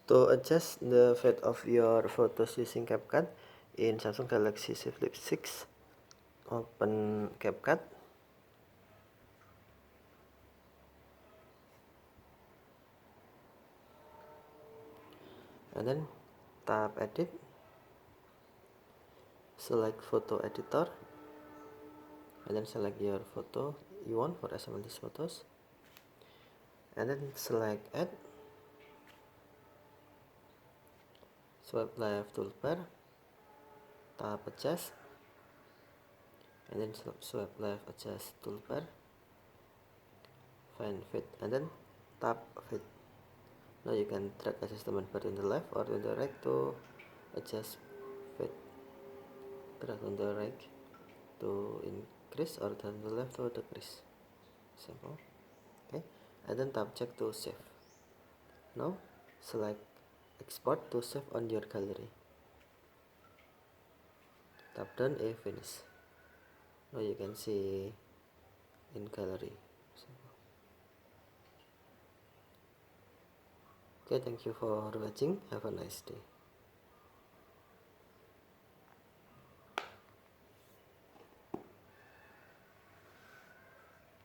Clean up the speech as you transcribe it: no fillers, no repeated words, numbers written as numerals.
To adjust the fade of your photos using CapCut in Samsung Galaxy Z Flip 6, open CapCut, and then tap Edit, select Photo Editor, and then select your photo you want for assemble these photos, and then select Add, swipe left toolbar, tap Adjust, and then swipe left Adjust toolbar, find Fit, and then tap Fit. Now you can drag adjustment bar on the left or on the right to adjust fit. Drag on the right to increase or on the left to decrease. Simple. Okay, and then tap check to save. Now select export to save on your gallery. Tap done and finish. Now you can see in gallery. Simple. Okay, thank you for watching. Have a nice day.